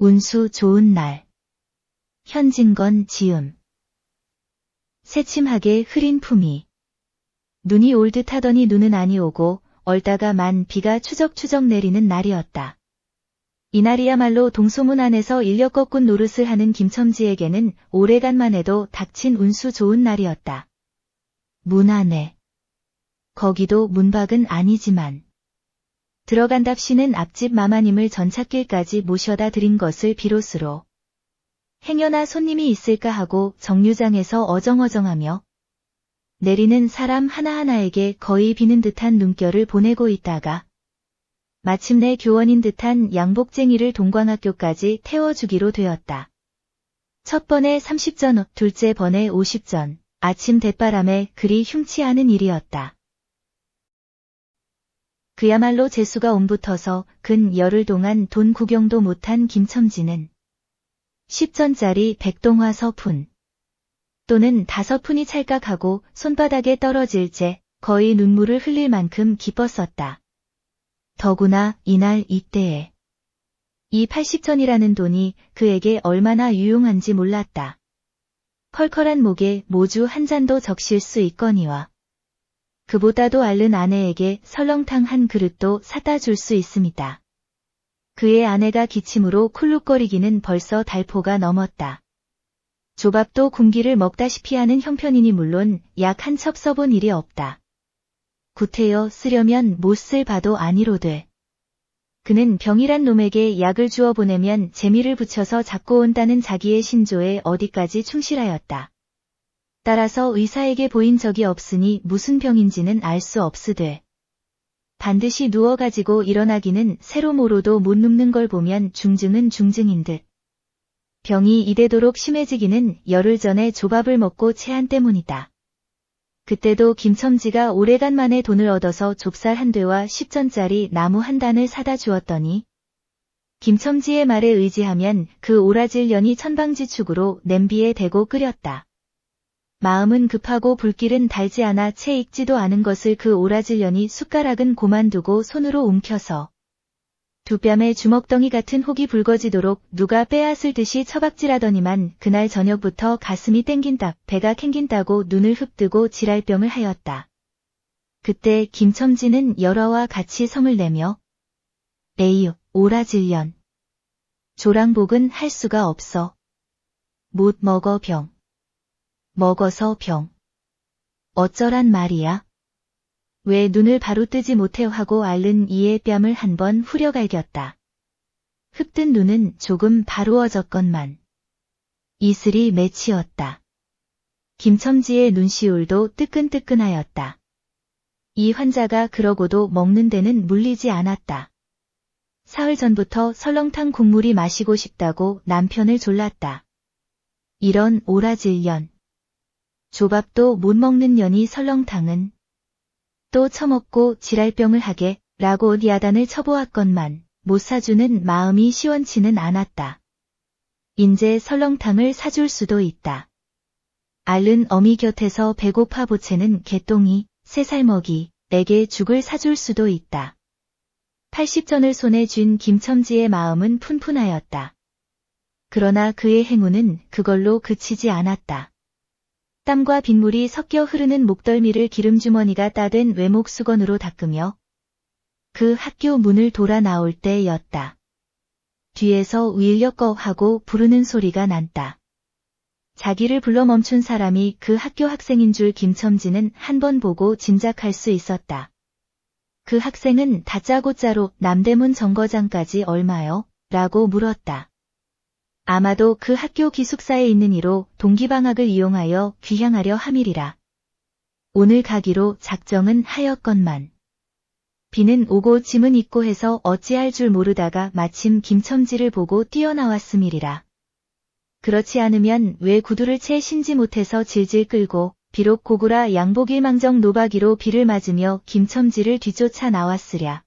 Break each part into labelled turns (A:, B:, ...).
A: 운수 좋은 날. 현진건 지음. 새침하게 흐린 품위. 눈이 올 듯 하더니 눈은 아니 오고 얼다가만 비가 추적추적 내리는 날이었다. 이날이야말로 동소문 안에서 인력 거꾼 노릇을 하는 김첨지에게는 오래간만 해도 닥친 운수 좋은 날이었다. 문 안에. 거기도 문밖은 아니지만. 들어간답시는 앞집 마마님을 전찻길까지 모셔다 드린 것을 비롯으로 행여나 손님이 있을까 하고 정류장에서 어정어정하며 내리는 사람 하나하나에게 거의 비는 듯한 눈결을 보내고 있다가 마침내 교원인 듯한 양복쟁이를 동광학교까지 태워주기로 되었다. 첫 번에 30전, 둘째 번에 50전, 아침 대바람에 그리 흉치 않은 일이었다. 그야말로 재수가 옴붙어서 근 열흘 동안 돈 구경도 못한 김첨지는 10전짜리 백동화 서푼 또는 5푼이 찰깍하고 손바닥에 떨어질 제 거의 눈물을 흘릴 만큼 기뻤었다. 더구나 이날 이때에 이 80전이라는 돈이 그에게 얼마나 유용한지 몰랐다. 컬컬한 목에 모주 한 잔도 적실 수 있거니와 그보다도 앓는 아내에게 설렁탕 한 그릇도 사다 줄 수 있습니다. 그의 아내가 기침으로 쿨룩거리기는 벌써 달포가 넘었다. 조밥도 군기를 먹다시피 하는 형편이니 물론 약 한 첩 써본 일이 없다. 구태여 쓰려면 못쓸 바도 아니로되. 그는 병이란 놈에게 약을 주어 보내면 재미를 붙여서 잡고 온다는 자기의 신조에 어디까지 충실하였다. 따라서 의사에게 보인 적이 없으니 무슨 병인지는 알 수 없으되 반드시 누워가지고 일어나기는 새로 모로도 못 눕는 걸 보면 중증은 중증인 듯 병이 이대도록 심해지기는 열흘 전에 조밥을 먹고 체한 때문이다. 그때도 김첨지가 오래간만에 돈을 얻어서 좁쌀 한 되와 10전짜리 나무 한 단을 사다 주었더니 김첨지의 말에 의지하면 그 오라질 년이 천방지축으로 냄비에 대고 끓였다. 마음은 급하고 불길은 달지 않아 채 익지도 않은 것을 그 오라질년이 숟가락은 고만두고 손으로 움켜서 두 뺨에 주먹덩이 같은 혹이 붉어지도록 누가 빼앗을 듯이 처박질하더니만 그날 저녁부터 가슴이 땡긴다, 배가 캥긴다고 눈을 흡뜨고 지랄병을 하였다. 그때 김첨지는 열화와 같이 성을 내며 에이유, 오라질년. 조랑복은 할 수가 없어. 못 먹어 병. 먹어서 병. 어쩌란 말이야? 왜 눈을 바로 뜨지 못해 하고 앓는 이의 뺨을 한번 후려갈겼다. 흡뜬 눈은 조금 바루어졌건만 이슬이 맺히었다. 김첨지의 눈시울도 뜨끈뜨끈하였다. 이 환자가 그러고도 먹는 데는 물리지 않았다. 사흘 전부터 설렁탕 국물이 마시고 싶다고 남편을 졸랐다. 이런 오라질년. 조밥도 못 먹는 년이 설렁탕은 또 처먹고 지랄병을 하게 라고 야단을 쳐보았건만 못 사주는 마음이 시원치는 않았다. 인제 설렁탕을 사줄 수도 있다. 앓는 어미 곁에서 배고파 보채는 개똥이 3살 먹이에게 죽을 사줄 수도 있다. 80전을 손에 쥔 김첨지의 마음은 푼푼하였다. 그러나 그의 행운은 그걸로 그치지 않았다. 땀과 빗물이 섞여 흐르는 목덜미를 기름주머니가 따된 외목 수건으로 닦으며 그 학교 문을 돌아 나올 때였다. 뒤에서 윌려꺼 하고 부르는 소리가 난다. 자기를 불러 멈춘 사람이 그 학교 학생인 줄 김첨지는 한 번 보고 짐작할 수 있었다. 그 학생은 다짜고짜로 남대문 정거장까지 얼마요? 라고 물었다. 아마도 그 학교 기숙사에 있는 이로 동기방학을 이용하여 귀향하려 함이리라. 오늘 가기로 작정은 하였건만. 비는 오고 짐은 있고 해서 어찌할 줄 모르다가 마침 김첨지를 보고 뛰어나왔음이리라. 그렇지 않으면 왜 구두를 채 신지 못해서 질질 끌고 비록 고구라 양복일망정 노바기로 비를 맞으며 김첨지를 뒤쫓아 나왔으랴.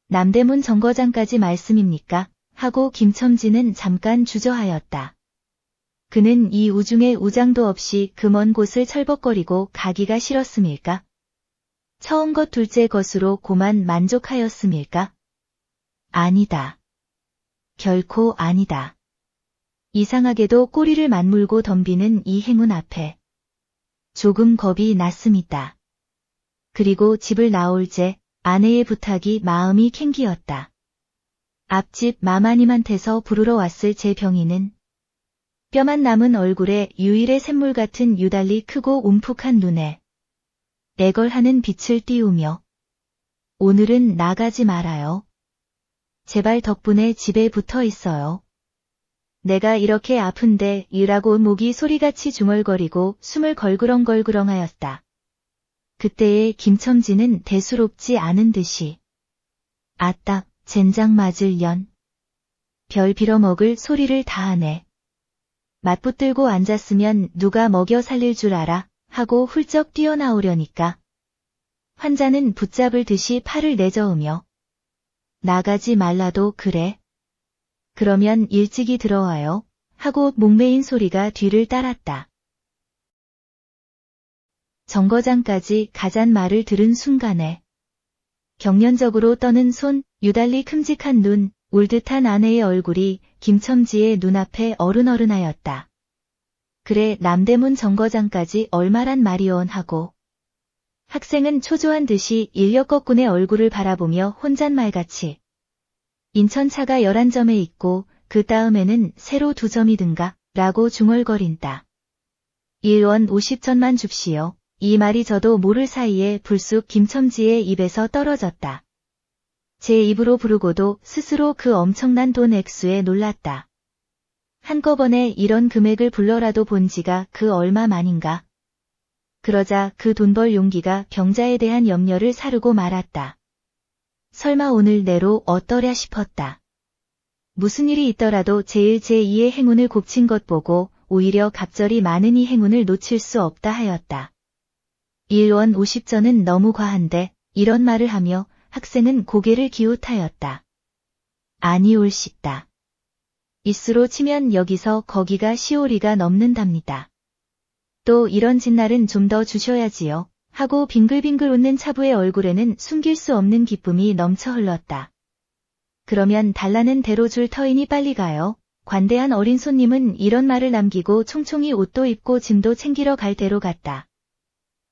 A: 남대문 정거장까지 말씀입니까? 하고 김첨지는 잠깐 주저하였다. 그는 이 우중에 우장도 없이 그 먼 곳을 철벅거리고 가기가 싫었음일까? 처음 것 둘째 것으로 고만 만족하였음일까? 아니다. 결코 아니다. 이상하게도 꼬리를 맞물고 덤비는 이 행운 앞에 조금 겁이 났습니다. 그리고 집을 나올 제 아내의 부탁이 마음이 캥기었다. 앞집 마마님한테서 부르러 왔을 제 병인은 뼈만 남은 얼굴에 유일의 샘물 같은 유달리 크고 움푹한 눈에 애걸하는 빛을 띄우며 오늘은 나가지 말아요. 제발 덕분에 집에 붙어 있어요. 내가 이렇게 아픈데 이라고 목이 소리같이 중얼거리고 숨을 걸그렁걸그렁하였다. 그때의 김첨지는 대수롭지 않은 듯이 아따 젠장 맞을 년. 별 빌어먹을 소리를 다하네. 맞붙들고 앉았으면 누가 먹여 살릴 줄 알아 하고 훌쩍 뛰어나오려니까 환자는 붙잡을 듯이 팔을 내저으며 나가지 말라도 그래. 그러면 일찍이 들어와요 하고 목매인 소리가 뒤를 따랐다. 정거장까지 가잔 말을 들은 순간에 경련적으로 떠는 손, 유달리 큼직한 눈, 울듯한 아내의 얼굴이 김첨지의 눈앞에 어른어른하였다. 그래 남대문 정거장까지 얼마란 말이온 하고 학생은 초조한 듯이 인력거꾼의 얼굴을 바라보며 혼잣말같이 인천차가 11점에 있고 그 다음에는 새로 2점이든가 라고 중얼거린다. 1원 50전만 줍시오. 이 말이 저도 모를 사이에 불쑥 김첨지의 입에서 떨어졌다. 제 입으로 부르고도 스스로 그 엄청난 돈 액수에 놀랐다. 한꺼번에 이런 금액을 불러라도 본 지가 그 얼마 만인가. 그러자 그 돈 벌 용기가 병자에 대한 염려를 사르고 말았다. 설마 오늘 내로 어떠랴 싶었다. 무슨 일이 있더라도 제일 제2의 행운을 곱친 것 보고 오히려 갑절이 많은 이 행운을 놓칠 수 없다 하였다. 1원 50전은 너무 과한데 이런 말을 하며 학생은 고개를 기웃하였다. 아니 올쉽다. 이수로 치면 여기서 거기가 시오리가 넘는답니다. 또 이런 진날은 좀 더 주셔야지요. 하고 빙글빙글 웃는 차부의 얼굴에는 숨길 수 없는 기쁨이 넘쳐 흘렀다. 그러면 달라는 대로 줄 터이니 빨리 가요. 관대한 어린 손님은 이런 말을 남기고 총총히 옷도 입고 짐도 챙기러 갈 대로 갔다.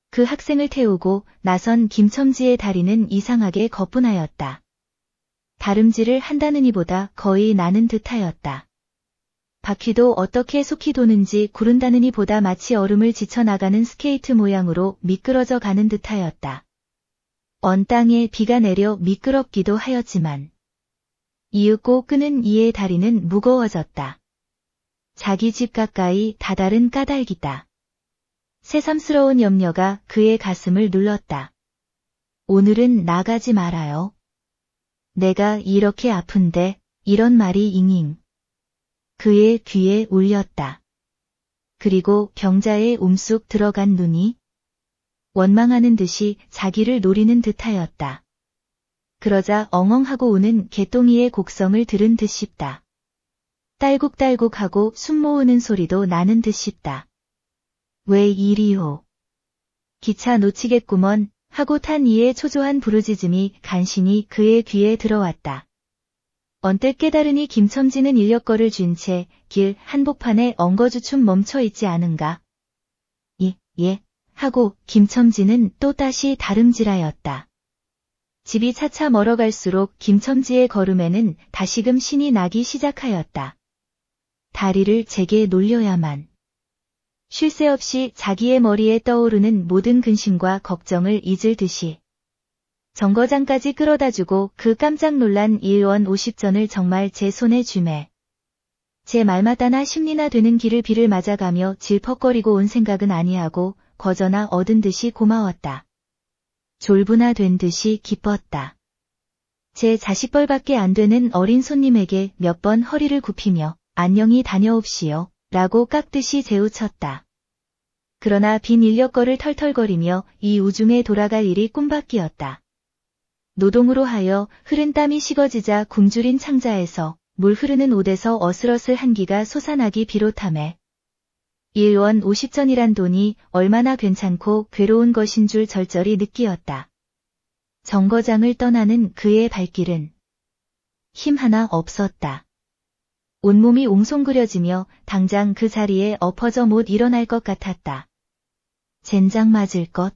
A: 그 학생을 태우고 나선 김첨지의 다리는 이상하게 거뿐하였다. 다름질을 한다는 이보다 거의 나는 듯하였다. 바퀴도 어떻게 속히 도는지 구른다는 이보다 마치 얼음을 지쳐나가는 스케이트 모양으로 미끄러져 가는 듯하였다. 언 땅에 비가 내려 미끄럽기도 하였지만 이윽고 끄는 이의 다리는 무거워졌다. 자기 집 가까이 다다른 까닭이다. 새삼스러운 염려가 그의 가슴을 눌렀다. 오늘은 나가지 말아요. 내가 이렇게 아픈데 이런 말이 잉잉. 그의 귀에 울렸다. 그리고 병자의 움쑥 들어간 눈이 원망하는 듯이 자기를 노리는 듯하였다. 그러자 엉엉하고 우는 개똥이의 곡성을 들은 듯 싶다. 딸꾹딸꾹하고 숨 모으는 소리도 나는 듯 싶다. 왜 이리오? 기차 놓치겠구먼 하고 탄 이의 초조한 부르짖음이 간신히 그의 귀에 들어왔다. 언뜻 깨달으니 김첨지는 인력거를 쥔 채 길 한복판에 엉거주춤 멈춰있지 않은가. 예, 하고 김첨지는 또다시 다름질하였다. 집이 차차 멀어갈수록 김첨지의 걸음에는 다시금 신이 나기 시작하였다. 다리를 제게 놀려야만. 쉴 새 없이 자기의 머리에 떠오르는 모든 근심과 걱정을 잊을 듯이 정거장까지 끌어다주고 그 깜짝 놀란 1원 50전을 정말 제 손에 쥐매 제 말마다나 심리나 되는 길을 비를 맞아가며 질퍽거리고 온 생각은 아니하고 거저나 얻은 듯이 고마웠다. 졸부나 된 듯이 기뻤다. 제 자식벌밖에 안 되는 어린 손님에게 몇 번 허리를 굽히며 안녕히 다녀옵시오 라고 깍듯이 재우쳤다. 그러나 빈 인력거를 털털거리며 이 우중에 돌아갈 일이 꿈밖이었다. 노동으로 하여 흐른 땀이 식어지자 굶주린 창자에서 물 흐르는 옷에서 어슬어슬 한기가 솟아나기 비롯하매 1원 50전이란 돈이 얼마나 괜찮고 괴로운 것인 줄 절절히 느끼었다. 정거장을 떠나는 그의 발길은 힘 하나 없었다. 온몸이 옹송그려지며 당장 그 자리에 엎어져 못 일어날 것 같았다. 젠장 맞을 것.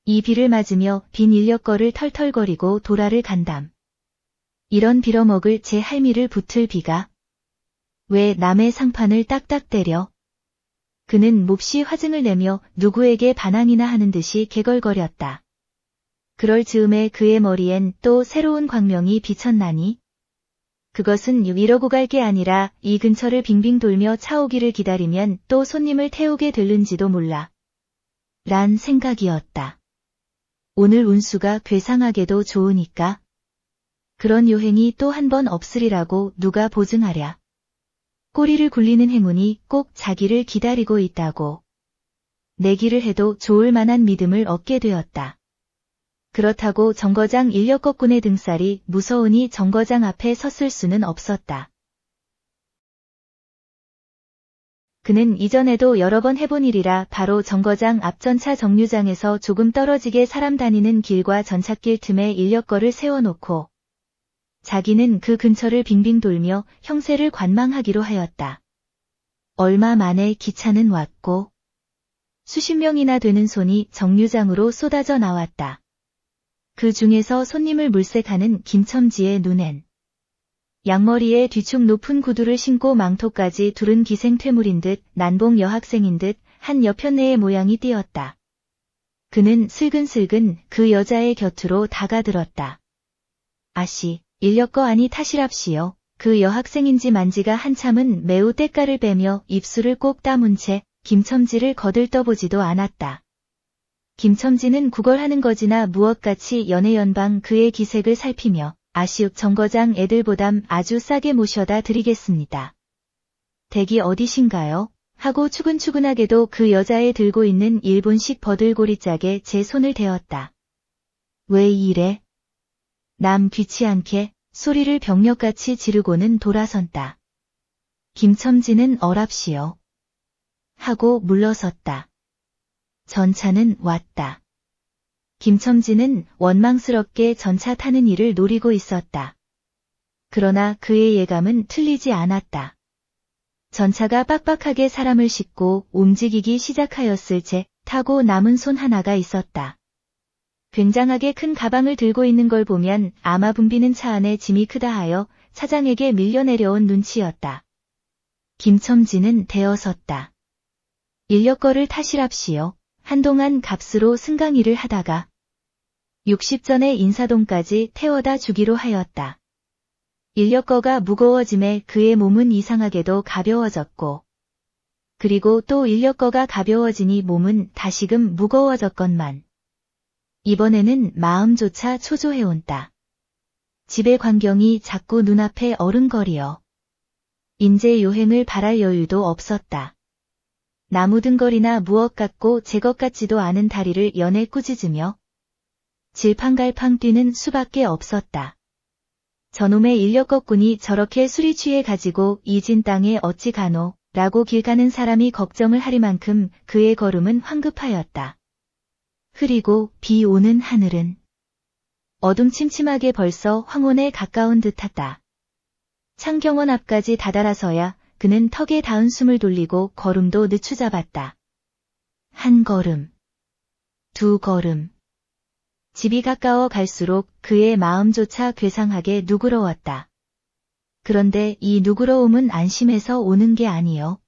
A: 이 비를 맞으며 빈 인력거를 털털거리고 도라를 간담. 이런 빌어먹을 제 할미를 붙을 비가. 왜 남의 상판을 딱딱 때려? 그는 몹시 화증을 내며 누구에게 반항이나 하는 듯이 개걸거렸다. 그럴 즈음에 그의 머리엔 또 새로운 광명이 비쳤나니? 그것은 이러고 갈 게 아니라 이 근처를 빙빙 돌며 차 오기를 기다리면 또 손님을 태우게 될는지도 몰라. 란 생각이었다. 오늘 운수가 괴상하게도 좋으니까. 그런 요행이 또 한 번 없으리라고 누가 보증하랴. 꼬리를 굴리는 행운이 꼭 자기를 기다리고 있다고. 내기를 해도 좋을 만한 믿음을 얻게 되었다. 그렇다고 정거장 인력거꾼의 등살이 무서우니 정거장 앞에 섰을 수는 없었다. 그는 이전에도 여러 번 해본 일이라 바로 정거장 앞 전차 정류장에서 조금 떨어지게 사람 다니는 길과 전찻길 틈에 인력거를 세워놓고 자기는 그 근처를 빙빙 돌며 형세를 관망하기로 하였다. 얼마 만에 기차는 왔고 수십 명이나 되는 손이 정류장으로 쏟아져 나왔다. 그 중에서 손님을 물색하는 김첨지의 눈엔 양머리에 뒤축 높은 구두를 신고 망토까지 두른 기생퇴물인 듯 난봉 여학생인 듯 한 여편네의 모양이 띄었다. 그는 슬근슬근 그 여자의 곁으로 다가들었다. 아씨, 인력거 아니 타시랍시요. 그 여학생인지 만지가 한참은 매우 때깔을 빼며 입술을 꼭 다문 채 김첨지를 거들떠보지도 않았다. 김첨지는 구걸하는 거지나 무엇같이 연애연방 그의 기색을 살피며 아시욱 정거장 애들보담 아주 싸게 모셔다 드리겠습니다. 댁이 어디신가요? 하고 추근추근하게도 그 여자의 들고 있는 일본식 버들고리짝에 제 손을 대었다. 왜 이래? 남 귀치 않게 소리를 병력같이 지르고는 돌아선다. 김첨지는 어랍시요. 하고 물러섰다. 전차는 왔다. 김첨지는 원망스럽게 전차 타는 일을 노리고 있었다. 그러나 그의 예감은 틀리지 않았다. 전차가 빡빡하게 사람을 싣고 움직이기 시작하였을 제 타고 남은 손 하나가 있었다. 굉장하게 큰 가방을 들고 있는 걸 보면 아마 붐비는 차 안에 짐이 크다 하여 차장에게 밀려 내려온 눈치였다. 김첨지는 대어섰다. 인력거를 타시랍시요. 한동안 값으로 승강일을 하다가 60전에 인사동까지 태워다 주기로 하였다. 인력거가 무거워짐에 그의 몸은 이상하게도 가벼워졌고 그리고 또 인력거가 가벼워지니 몸은 다시금 무거워졌건만 이번에는 마음조차 초조해온다. 집의 광경이 자꾸 눈앞에 어른거리어 인제 요행을 바랄 여유도 없었다. 나무등거리나 무엇 같고 제 것 같지도 않은 다리를 연애 꾸짖으며 질팡갈팡 뛰는 수밖에 없었다. 저놈의 인력거꾼이 저렇게 술이 취해 가지고 이진 땅에 어찌 가노? 라고 길 가는 사람이 걱정을 하리만큼 그의 걸음은 황급하였다. 흐리고 비 오는 하늘은 어둠침침하게 벌써 황혼에 가까운 듯하다. 창경원 앞까지 다다라서야 그는 턱에 닿은 숨을 돌리고 걸음도 늦추잡았다. 한 걸음, 두 걸음. 집이 가까워 갈수록 그의 마음조차 괴상하게 누그러웠다. 그런데 이 누그러움은 안심해서 오는 게 아니요.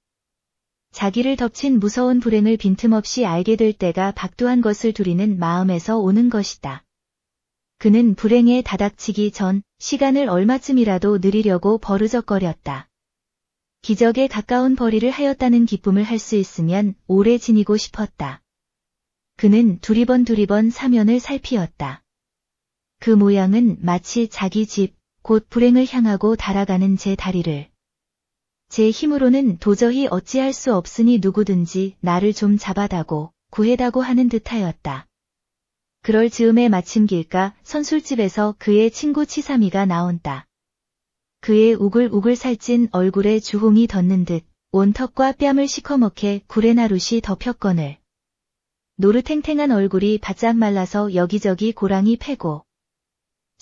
A: 자기를 덮친 무서운 불행을 빈틈없이 알게 될 때가 박두한 것을 두리는 마음에서 오는 것이다. 그는 불행에 다닥치기 전 시간을 얼마쯤이라도 느리려고 버르적거렸다. 기적에 가까운 벌이를 하였다는 기쁨을 할 수 있으면 오래 지니고 싶었다. 그는 두리번 사면을 살피었다. 그 모양은 마치 자기 집, 곧 불행을 향하고 달아가는 제 다리를 제 힘으로는 도저히 어찌할 수 없으니 누구든지 나를 좀 잡아다고 구해다고 하는 듯하였다. 그럴 즈음에 마침 길가 선술집에서 그의 친구 치삼이가 나온다. 그의 우글우글 살찐 얼굴에 주홍이 덧는 듯 온 턱과 뺨을 시커멓게 구레나룻이 덮였거늘. 노르탱탱한 얼굴이 바짝 말라서 여기저기 고랑이 패고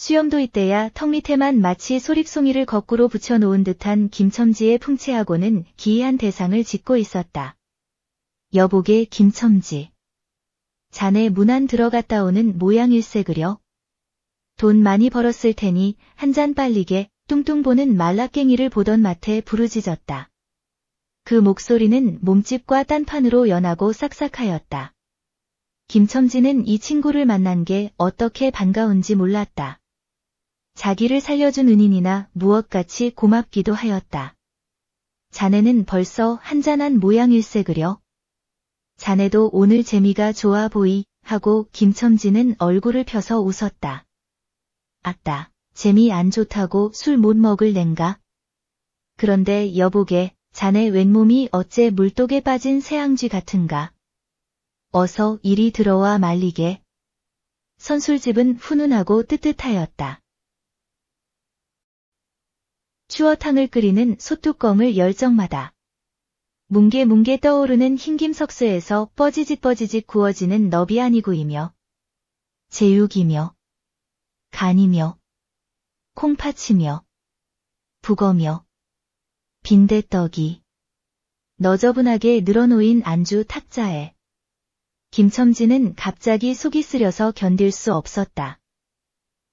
A: 수염도 이때야 턱 밑에만 마치 소립송이를 거꾸로 붙여놓은 듯한 김첨지의 풍채하고는 기이한 대상을 짓고 있었다. 여보게 김첨지. 자네 문안 들어갔다 오는 모양일세 그려. 돈 많이 벌었을 테니 한 잔 빨리게 뚱뚱 보는 말라깽이를 보던 맛에 부르짖었다. 그 목소리는 몸집과 딴판으로 연하고 싹싹하였다. 김첨지는 이 친구를 만난 게 어떻게 반가운지 몰랐다. 자기를 살려준 은인이나 무엇같이 고맙기도 하였다. 자네는 벌써 한잔한 모양일세 그려. 자네도 오늘 재미가 좋아 보이 하고 김첨지는 얼굴을 펴서 웃었다. 아따, 재미 안 좋다고 술 못 먹을 낸가? 그런데 여보게, 자네 왼몸이 어째 물독에 빠진 새앙쥐 같은가? 어서 이리 들어와 말리게. 선술집은 훈훈하고 뜨뜻하였다. 추어탕을 끓이는 솥뚜껑을 열 적마다 뭉게뭉게 떠오르는 흰김석쇠에서 뻐지직 구워지는 너비 아니고이며 제육이며 간이며 콩팥이며 북어며 빈대떡이 너저분하게 늘어놓인 안주 탁자에 김첨지는 갑자기 속이 쓰려서 견딜 수 없었다.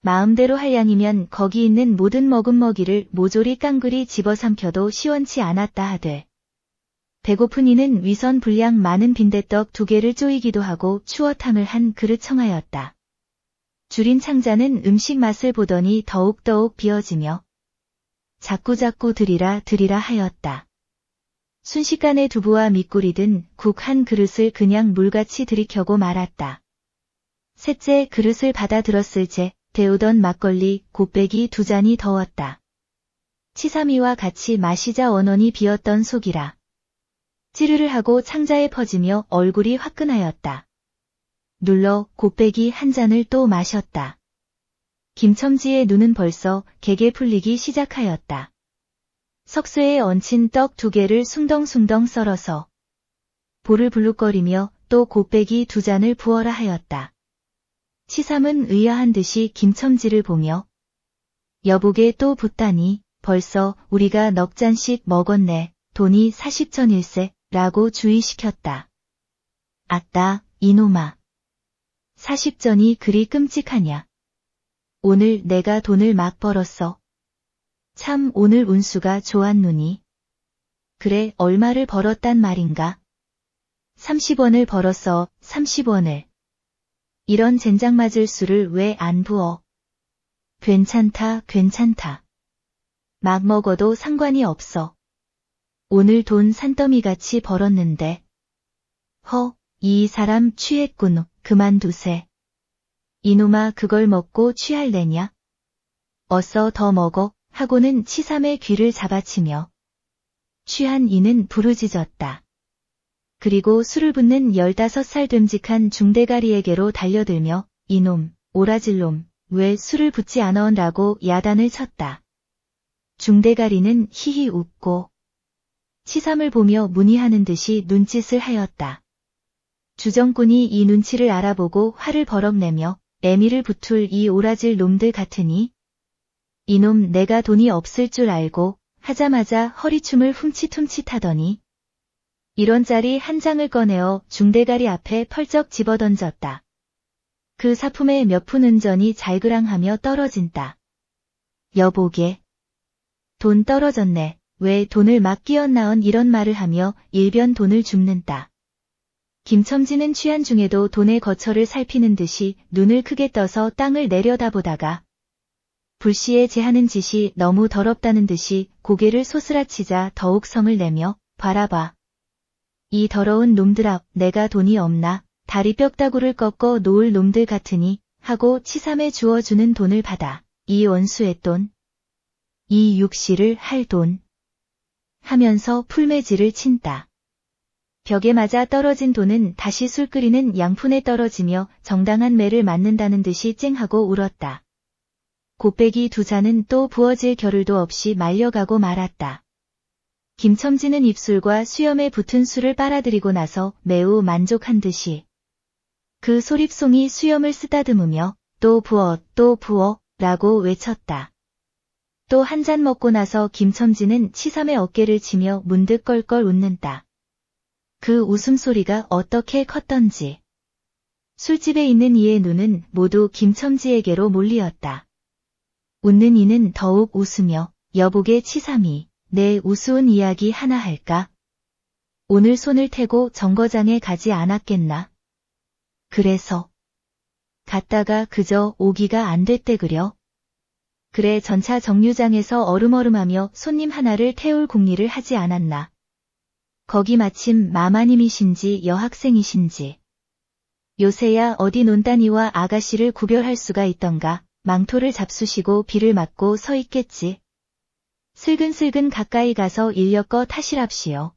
A: 마음대로 할 양이면 거기 있는 모든 머금먹이를 모조리 깡그리 집어삼켜도 시원치 않았다 하되 배고픈 이는 위선 분량 많은 빈대떡 2개를 쪼이기도 하고 추어탕을 한 그릇 청하였다. 줄인 창자는 음식 맛을 보더니 더욱더욱 비어지며 자꾸자꾸 드리라 하였다. 순식간에 두부와 밑꿀이 든 국 한 그릇을 그냥 물같이 들이켜고 말았다. 셋째 그릇을 받아 들었을 제 데우던 막걸리 곱빼기 2잔이 더웠다. 치사미와 같이 마시자 원원이 비었던 속이라. 찌르르 하고 창자에 퍼지며 얼굴이 화끈하였다. 눌러 곱빼기 한 잔을 또 마셨다. 김첨지의 눈은 벌써 개게 풀리기 시작하였다. 석쇠에 얹힌 떡 2개를 숭덩숭덩 썰어서 볼을 불룩거리며 또 곱빼기 2잔을 부어라 하였다. 치삼은 의아한 듯이 김첨지를 보며 여보게 또 붓다니 벌써 우리가 넉 잔씩 먹었네. 돈이 40전일세 라고 주의시켰다. 아따 이놈아. 40전이 그리 끔찍하냐. 오늘 내가 돈을 막 벌었어. 참 오늘 운수가 좋았누니. 그래 얼마를 벌었단 말인가. 30원을 벌었어. 30원을. 이런 젠장 맞을 수를 왜 안 부어. 괜찮다. 막 먹어도 상관이 없어. 오늘 돈 산더미같이 벌었는데. 이 사람 취했군. 그만두세. 이놈아 그걸 먹고 취할래냐? 어서 더 먹어 하고는 치삼의 귀를 잡아치며 취한 이는 부르짖었다. 그리고 술을 붓는 15살 됨직한 중대가리에게로 달려들며 이놈, 오라질놈, 왜 술을 붓지 않언라고 야단을 쳤다. 중대가리는 히히 웃고 치삼을 보며 문의하는 듯이 눈짓을 하였다. 주정꾼이 이 눈치를 알아보고 화를 버럭내며 애미를 붙을 이 오라질 놈들 같으니 이놈 내가 돈이 없을 줄 알고 하자마자 허리춤을 훔칫훔칫하더니 1원짜리 한 장을 꺼내어 중대가리 앞에 펄쩍 집어던졌다. 그 사품에 몇 푼 은전이 잘그랑하며 떨어진다. 여보게. 돈 떨어졌네. 왜 돈을 막 끼얹나언 이런 말을 하며 일변 돈을 줍는다. 김첨지는 취한 중에도 돈의 거처를 살피는 듯이 눈을 크게 떠서 땅을 내려다보다가 불시에 제하는 짓이 너무 더럽다는 듯이 고개를 소스라치자 더욱 성을 내며 바라봐. 이 더러운 놈들아 내가 돈이 없나 다리 뼈다구를 꺾어 놓을 놈들 같으니 하고 치삼에 주어주는 돈을 받아 이 원수의 돈, 이 육시를 할 돈 하면서 풀매질을 친다. 벽에 맞아 떨어진 돈은 다시 술 끓이는 양푼에 떨어지며 정당한 매를 맞는다는 듯이 쨍하고 울었다. 곱빼기 2잔은 또 부어질 겨를도 없이 말려가고 말았다. 김첨지는 입술과 수염에 붙은 술을 빨아들이고 나서 매우 만족한 듯이 그 소립송이 수염을 쓰다듬으며 또 부어 라고 외쳤다. 또 한 잔 먹고 나서 김첨지는 치삼의 어깨를 치며 문득 껄껄 웃는다. 그 웃음소리가 어떻게 컸던지. 술집에 있는 이의 눈은 모두 김첨지에게로 몰리었다. 웃는 이는 더욱 웃으며 여보게 치삼이 내 우스운 이야기 하나 할까? 오늘 손을 태고 정거장에 가지 않았겠나? 그래서 갔다가 그저 오기가 안 됐대 그려. 그래 전차 정류장에서 얼음얼음하며 손님 하나를 태울 궁리를 하지 않았나. 거기 마침 마마님이신지 여학생이신지. 요새야 어디 논다니와 아가씨를 구별할 수가 있던가. 망토를 잡수시고 비를 맞고 서 있겠지. 슬근슬근 가까이 가서 인력거 타시랍시요.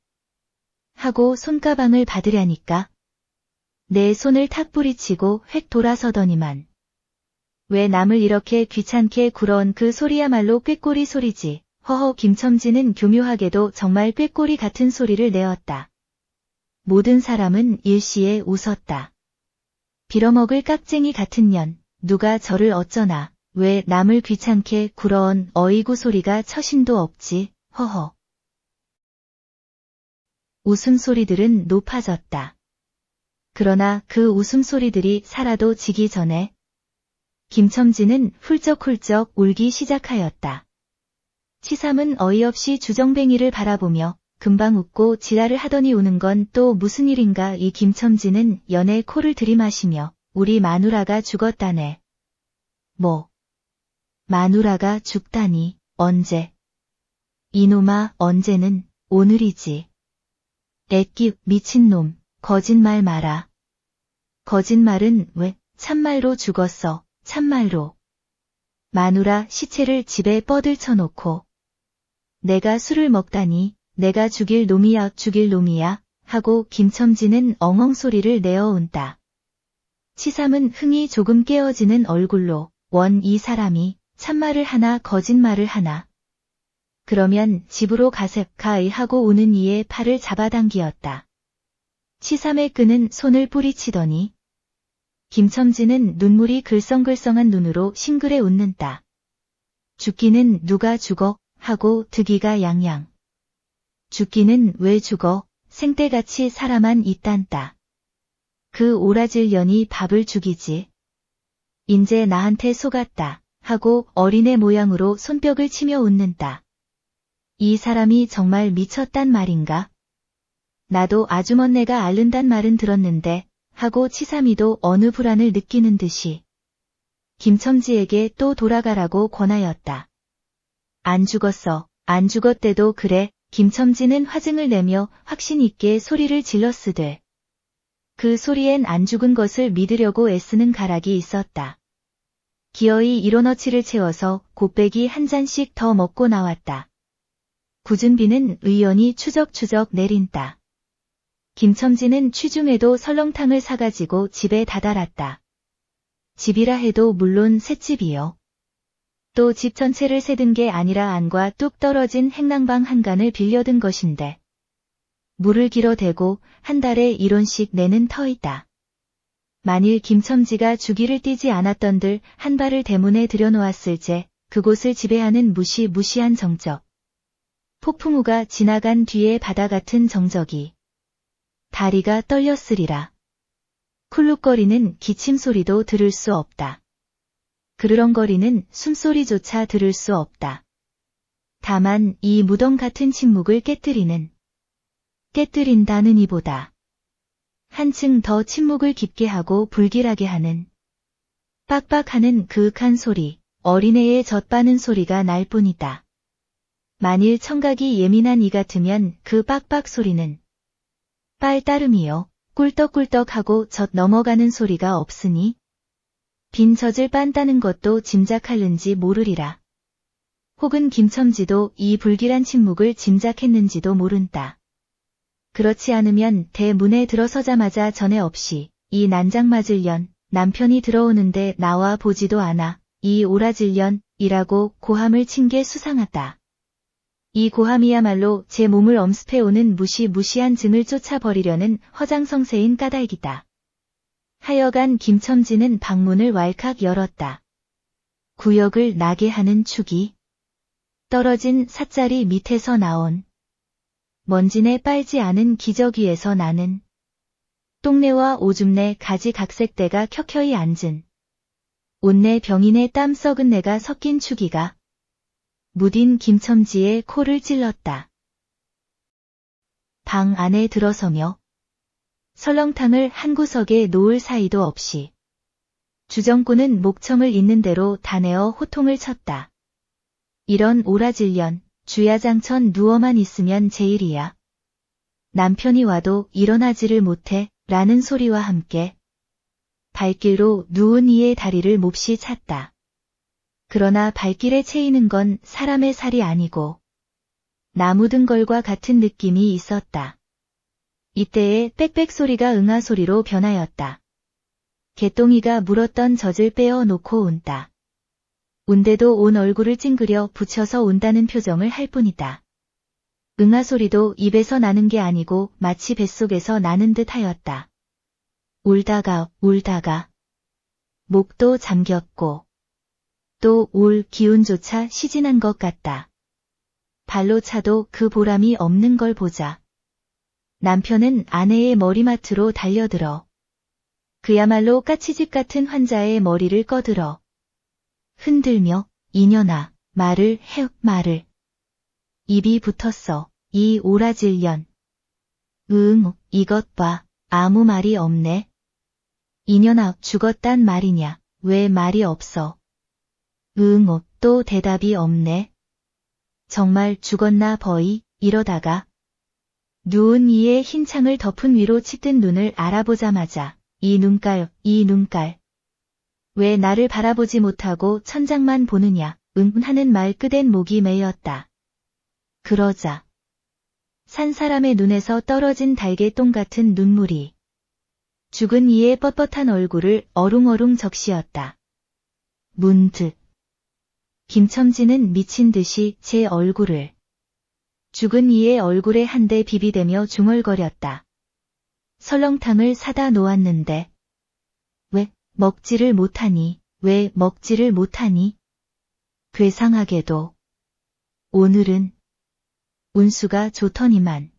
A: 하고 손가방을 받으려니까 내 손을 탁 뿌리치고 획 돌아서더니만. 왜 남을 이렇게 귀찮게 굴어온 그 소리야말로 꾀꼬리 소리지. 허허 김첨지는 교묘하게도 정말 꾀꼬리 같은 소리를 내었다. 모든 사람은 일시에 웃었다. 빌어먹을 깍쟁이 같은 년. 누가 저를 어쩌나, 왜 남을 귀찮게 굴어온 어이구 소리가 처신도 없지, 허허. 웃음소리들은 높아졌다. 그러나 그 웃음소리들이 살아도 지기 전에 김첨지는 훌쩍훌쩍 울기 시작하였다. 치삼은 어이없이 주정뱅이를 바라보며 금방 웃고 지랄을 하더니 우는 건 또 무슨 일인가 이 김첨지는 연애 코를 들이마시며 우리 마누라가 죽었다네. 뭐? 마누라가 죽다니, 언제? 이놈아, 언제는, 오늘이지. 애끼, 미친놈, 거짓말 마라. 거짓말은 왜, 참말로 죽었어, 참말로. 마누라 시체를 집에 뻗을쳐놓고. 내가 술을 먹다니, 내가 죽일 놈이야, 죽일 놈이야, 하고 김첨지는 엉엉 소리를 내어 운다. 치삼은 흥이 조금 깨어지는 얼굴로 원 이 사람이 참말을 하나 거짓말을 하나. 그러면 집으로 가셉가이 하고 우는 이의 팔을 잡아당기었다. 치삼의 끄는 손을 뿌리치더니 김첨지는 눈물이 글썽글썽한 눈으로 싱그레 웃는다. 죽기는 누가 죽어? 하고 득이가 양양. 죽기는 왜 죽어? 생때같이 살아만 있단다. 그 오라질 년이 밥을 죽이지. 인제 나한테 속았다. 하고 어린애 모양으로 손뼉을 치며 웃는다. 이 사람이 정말 미쳤단 말인가? 나도 아주머니가 앓는단 말은 들었는데 하고 치삼이도 어느 불안을 느끼는 듯이 김첨지에게 또 돌아가라고 권하였다. 안 죽었어. 안 죽었대도 그래. 김첨지는 화증을 내며 확신 있게 소리를 질렀으되 그 소리엔 안 죽은 것을 믿으려고 애쓰는 가락이 있었다. 기어이 일원어치를 채워서 곱빼기 한 잔씩 더 먹고 나왔다. 굳은 비는 의연히 추적추적 내린다. 김첨지는 취중에도 설렁탕을 사가지고 집에 다다랐다. 집이라 해도 물론 셋집이요. 또 집 전체를 세든 게 아니라 안과 뚝 떨어진 행랑방 한간을 빌려든 것인데 물을 길어대고 한 달에 1원씩 내는 터이다. 만일 김첨지가 주기를 띄지 않았던들 한 발을 대문에 들여놓았을제 그곳을 지배하는 무시무시한 정적. 폭풍우가 지나간 뒤에 바다 같은 정적이 다리가 떨렸으리라. 쿨룩거리는 기침소리도 들을 수 없다. 그르렁거리는 숨소리조차 들을 수 없다. 다만 이 무덤 같은 침묵을 깨뜨린다는 이보다 한층 더 침묵을 깊게 하고 불길하게 하는 빡빡하는 그윽한 소리, 어린애의 젖바는 소리가 날 뿐이다. 만일 청각이 예민한 이 같으면 그 빡빡 소리는 빨 따름이요. 꿀떡꿀떡하고 젖 넘어가는 소리가 없으니 빈 젖을 빤다는 것도 짐작할는지 모르리라. 혹은 김첨지도 이 불길한 침묵을 짐작했는지도 모른다. 그렇지 않으면 대문에 들어서자마자 전에 없이 이 난장 맞을 년 남편이 들어오는데 나와 보지도 않아 이 오라질 년이라고 고함을 친 게 수상하다. 이 고함이야말로 제 몸을 엄습해오는 무시무시한 증을 쫓아버리려는 허장성세인 까닭이다. 하여간 김첨지는 방문을 왈칵 열었다. 구역을 나게 하는 축이 떨어진 삿자리 밑에서 나온 먼지내 빨지 않은 기적 위에서 나는 똥내와 오줌내 가지각색대가 켜켜이 앉은 옷내 병인의 땀 썩은 내가 섞인 추기가 무딘 김첨지의 코를 찔렀다. 방 안에 들어서며 설렁탕을 한 구석에 놓을 사이도 없이 주정꾼은 목청을 있는 대로 다 내어 호통을 쳤다. 이런 오라질년, 주야장천 누워만 있으면 제일이야. 남편이 와도 일어나지를 못해 라는 소리와 함께 발길로 누운 이의 다리를 몹시 찼다. 그러나 발길에 채이는 건 사람의 살이 아니고 나무 등걸과 같은 느낌이 있었다. 이때에 빽빽 소리가 응아 소리로 변하였다. 개똥이가 물었던 젖을 빼어 놓고 운다. 운데도 온 얼굴을 찡그려 붙여서 운다는 표정을 할 뿐이다. 응아 소리도 입에서 나는 게 아니고 마치 뱃속에서 나는 듯 하였다. 울다가 목도 잠겼고 또 울 기운조차 시진한 것 같다. 발로 차도 그 보람이 없는 걸 보자. 남편은 아내의 머리맡으로 달려들어 그야말로 까치집 같은 환자의 머리를 꺼들어 흔들며 이년아 말을 해 말을. 입이 붙었어. 이 오라질년. 응, 이것 봐. 아무 말이 없네. 이년아 죽었단 말이냐. 왜 말이 없어. 응, 또 대답이 없네. 정말 죽었나 버이. 이러다가 누운 이의 흰 창을 덮은 위로 치뜬 눈을 알아보자마자 이 눈깔. 왜 나를 바라보지 못하고 천장만 보느냐. 응 하는 말 끝엔 목이 메였다. 그러자 산 사람의 눈에서 떨어진 달개똥 같은 눈물이 죽은 이의 뻣뻣한 얼굴을 어룽어룽 적시었다. 문득 김첨지는 미친 듯이 제 얼굴을 죽은 이의 얼굴에 한 대 비비대며 중얼거렸다. 설렁탕을 사다 놓았는데 왜 먹지를 못하니? 왜 먹지를 못하니? 괴상하게도 오늘은 운수가 좋더니만.